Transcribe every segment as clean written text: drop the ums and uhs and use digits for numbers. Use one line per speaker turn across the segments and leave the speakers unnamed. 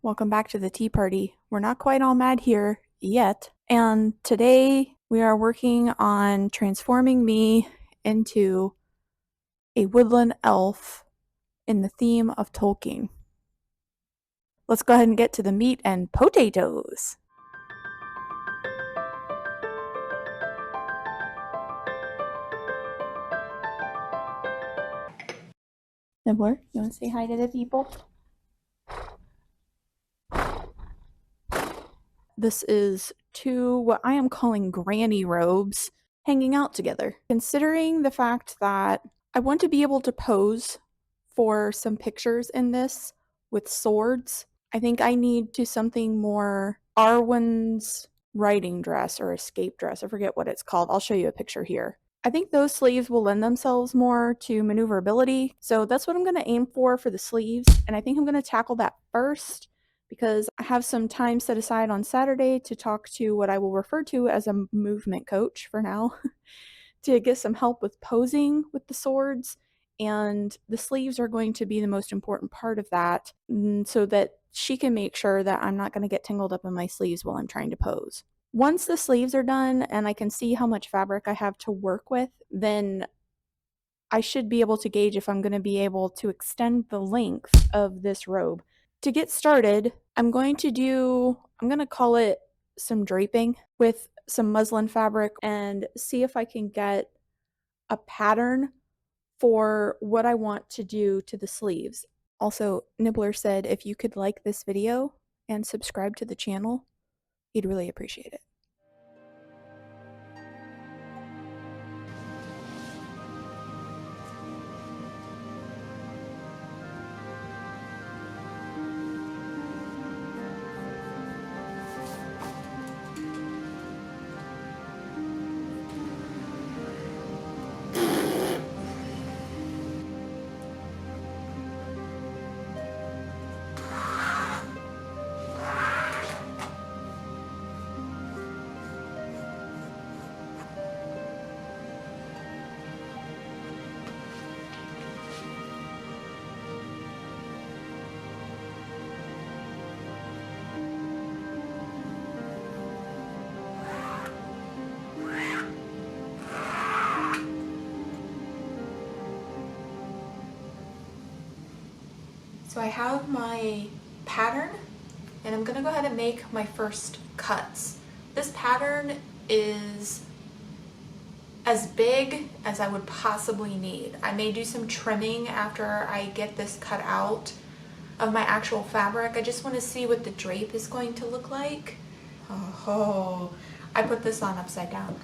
Welcome back to the tea party. We're not quite all mad here yet. And today we are working on transforming me into a woodland elf in the theme of Tolkien. Let's go ahead and get to the meat and potatoes. Nibbler, you want to say hi to the people? This is two what I am calling granny robes hanging out together. Considering the fact that I want to be able to pose for some pictures in this with swords, I think I need to something more Arwen's riding dress or escape dress. I forget what it's called. I'll show you a picture here. I think those sleeves will lend themselves more to maneuverability. So that's what I'm going to aim for the sleeves. And I think I'm going to tackle that first because I have some time set aside on Saturday to talk to what I will refer to as a movement coach for now to get some help with posing with the swords. And the sleeves are going to be the most important part of that so that she can make sure that I'm not going to get tangled up in my sleeves while I'm trying to pose. Once the sleeves are done and I can see how much fabric I have to work with, then I should be able to gauge if I'm going to be able to extend the length of this robe. To get started, I'm going to call it some draping with some muslin fabric and see if I can get a pattern for what I want to do to the sleeves. Also, Nibbler said if you could like this video and subscribe to the channel, he'd really appreciate it. So I have my pattern and I'm going to go ahead and make my first cuts. This pattern is as big as I would possibly need. I may do some trimming after I get this cut out of my actual fabric. I just want to see what the drape is going to look like. Oh, I put this on upside down.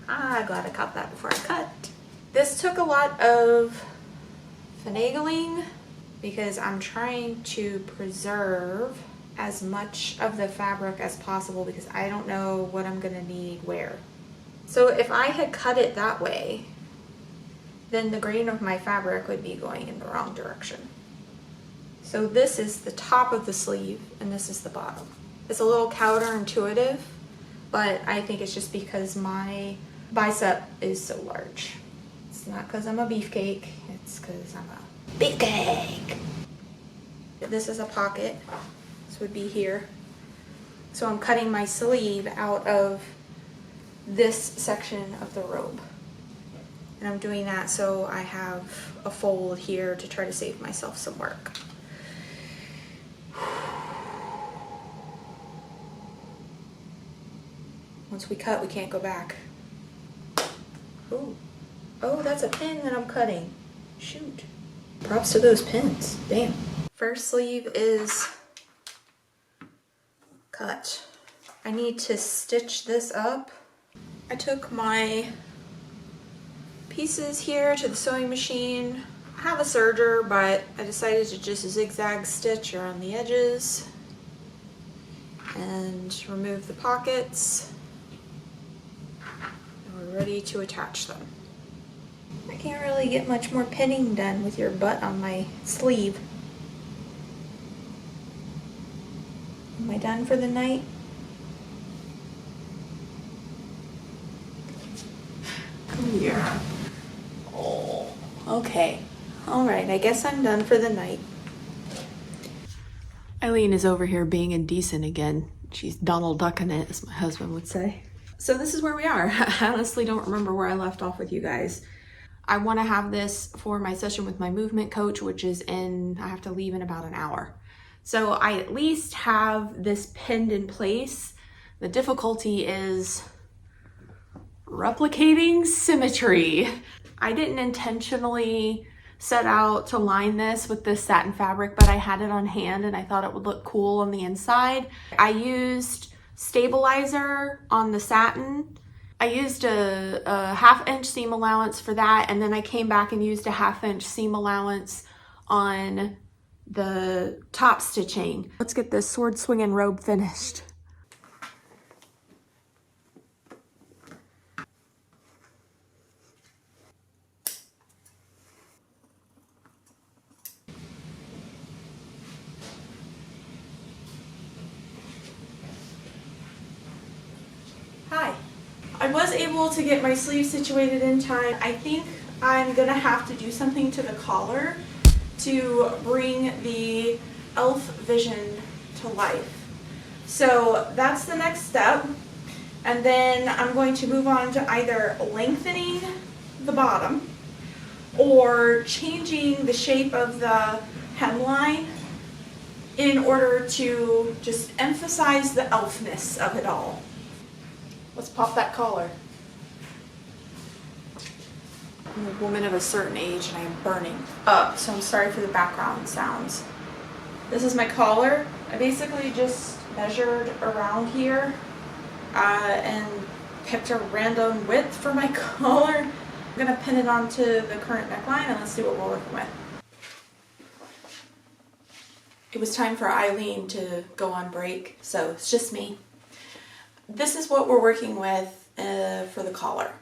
I'm glad I caught that before I cut. This took a lot of finagling because I'm trying to preserve as much of the fabric as possible because I don't know what I'm gonna need where. So if I had cut it that way, then the grain of my fabric would be going in the wrong direction. So this is the top of the sleeve and this is the bottom. It's a little counterintuitive, but I think it's just because my bicep is so large. It's not because I'm a beefcake, it's because I'm a beefcake. This is a pocket. This would be here. So I'm cutting my sleeve out of this section of the robe. And I'm doing that so I have a fold here to try to save myself some work. Once we cut, we can't go back. Ooh. Oh, that's a pin that I'm cutting. Shoot. Props to those pins. Damn. First sleeve is cut. I need to stitch this up. I took my pieces here to the sewing machine. I have a serger, but I decided to just zigzag stitch around the edges and remove the pockets. And we're ready to attach them. I can't really get much more pinning done with your butt on my sleeve. Am I done for the night? Come here. Oh, okay. All right, I guess I'm done for the night. Eileen is over here being indecent again. She's Donald Ducking it, as my husband would say. So this is where we are. I honestly don't remember where I left off with you guys. I want to have this for my session with my movement coach, which is I have to leave in about an hour. So I at least have this pinned in place. The difficulty is replicating symmetry. I didn't intentionally set out to line this with this satin fabric, but I had it on hand and I thought it would look cool on the inside. I used stabilizer on the satin. I used a 1/2 inch seam allowance for that, and then I came back and used a 1/2 inch seam allowance on the top stitching. Let's get this sword swinging robe finished. Hi. I was able to get my sleeve situated in time. I think I'm gonna have to do something to the collar to bring the elf vision to life. So that's the next step. And then I'm going to move on to either lengthening the bottom or changing the shape of the hemline in order to just emphasize the elfness of it all. Let's pop that collar. I'm a woman of a certain age and I am burning up, so I'm sorry for the background sounds. This is my collar. I basically just measured around here and picked a random width for my collar. I'm gonna pin it onto the current neckline and let's see what we're working with. It was time for Eileen to go on break, so it's just me. This is what we're working with for the collar.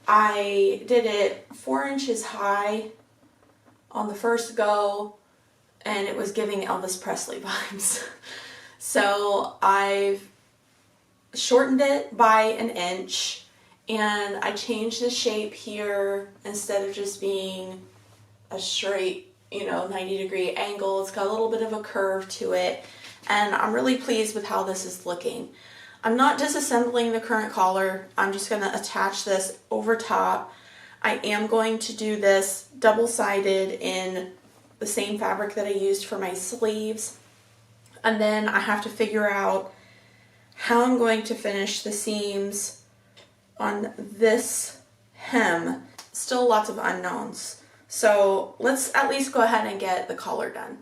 I did it 4 inches high on the first go, and it was giving Elvis Presley vibes. So I've shortened it by 1 inch, and I changed the shape here. Instead of just being a straight, 90-degree angle, it's got a little bit of a curve to it, and I'm really pleased with how this is looking. I'm not disassembling the current collar. I'm just going to attach this over top. I am going to do this double-sided in the same fabric that I used for my sleeves. And then I have to figure out how I'm going to finish the seams on this hem. Still lots of unknowns. So let's at least go ahead and get the collar done.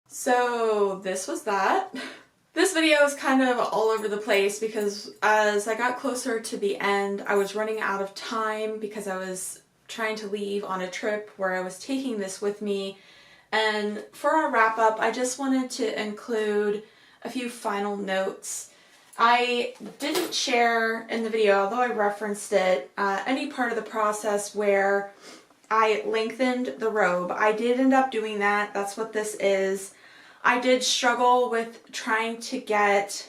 So this was that. This video is kind of all over the place because as I got closer to the end, I was running out of time because I was trying to leave on a trip where I was taking this with me. And for our wrap up, I just wanted to include a few final notes. I didn't share in the video, although I referenced it, any part of the process where I lengthened the robe. I did end up doing that. That's what this is. I did struggle with trying to get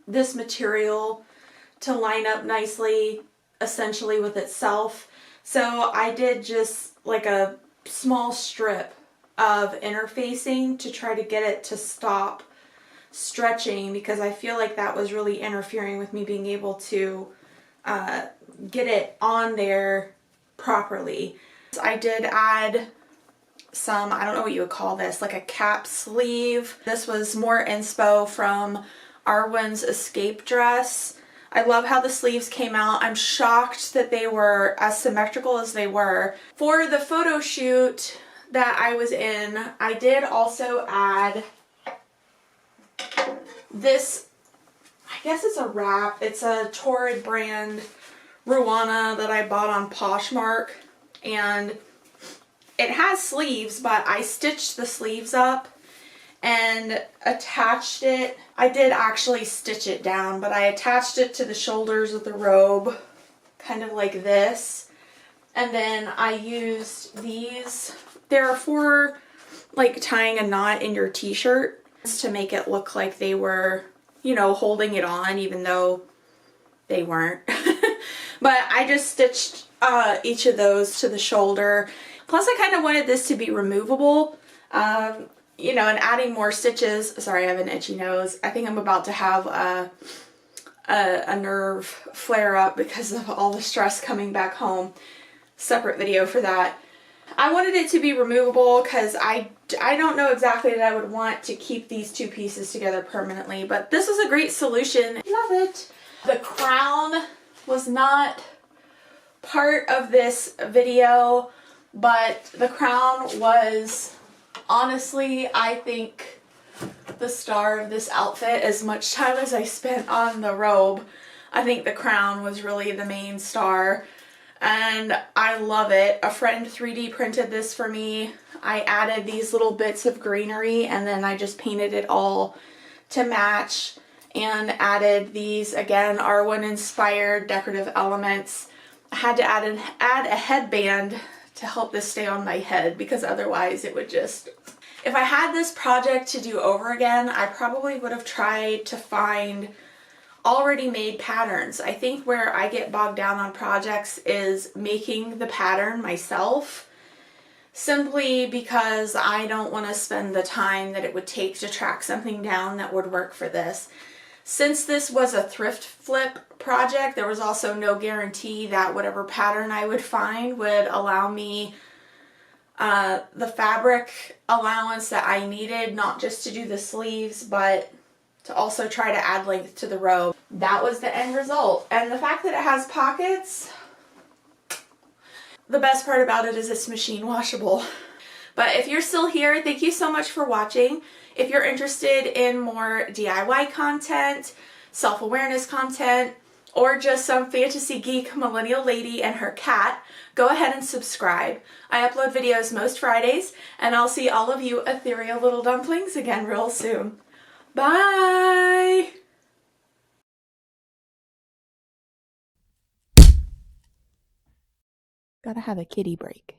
this material to line up nicely, essentially with itself. So I did just like a small strip of interfacing to try to get it to stop stretching, because I feel like that was really interfering with me being able to get it on there properly. I did add some, I don't know what you would call this, like a cap sleeve. This was more inspo from Arwen's escape dress. I love how the sleeves came out. I'm shocked that they were as symmetrical as they were. For the photo shoot that I was in, I did also add this, I guess it's a wrap. It's a Torrid brand Ruana that I bought on Poshmark, and it has sleeves, but I stitched the sleeves up and attached it. I did actually stitch it down, but I attached it to the shoulders of the robe, kind of like this. And then I used these. There are for like tying a knot in your t-shirt to make it look like they were, you know, holding it on, even though they weren't. But I just stitched each of those to the shoulder. Plus I kind of wanted this to be removable, you know, and adding more stitches. Sorry, I have an itchy nose. I think I'm about to have a nerve flare up because of all the stress coming back home. Separate video for that. I wanted it to be removable because I don't know exactly that I would want to keep these two pieces together permanently, but this is a great solution. Love it. The crown was not part of this video, but the crown was honestly, I think, the star of this outfit. As much time as I spent on the robe, I think the crown was really the main star, and I love it. A friend 3D printed this for me. I added these little bits of greenery and then I just painted it all to match, and added these, again, Arwen inspired decorative elements. I had to add a headband to help this stay on my head, because otherwise it would just... If I had this project to do over again, I probably would have tried to find already made patterns. I think where I get bogged down on projects is making the pattern myself, simply because I don't want to spend the time that it would take to track something down that would work for this. Since this was a thrift flip project, there was also no guarantee that whatever pattern I would find would allow me the fabric allowance that I needed, not just to do the sleeves, but to also try to add length to the robe. That was the end result. And the fact that it has pockets, the best part about it is it's machine washable. But if you're still here, thank you so much for watching. If you're interested in more DIY content, self-awareness content, or just some fantasy geek millennial lady and her cat, go ahead and subscribe. I upload videos most Fridays, and I'll see all of you ethereal little dumplings again real soon. Bye! Gotta have a kitty break.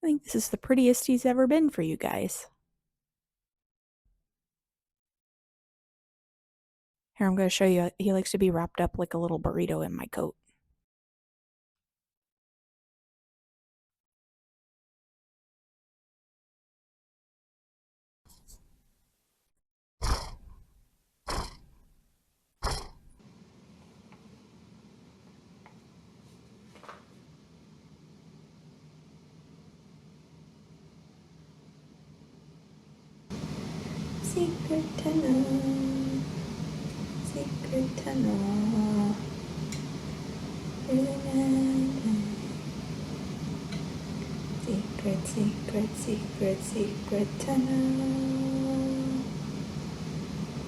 I think this is the prettiest he's ever been for you guys. Here, I'm going to show you. He likes to be wrapped up like a little burrito in my coat. Secret tunnel, secret tunnel, secret, secret, secret, secret tunnel.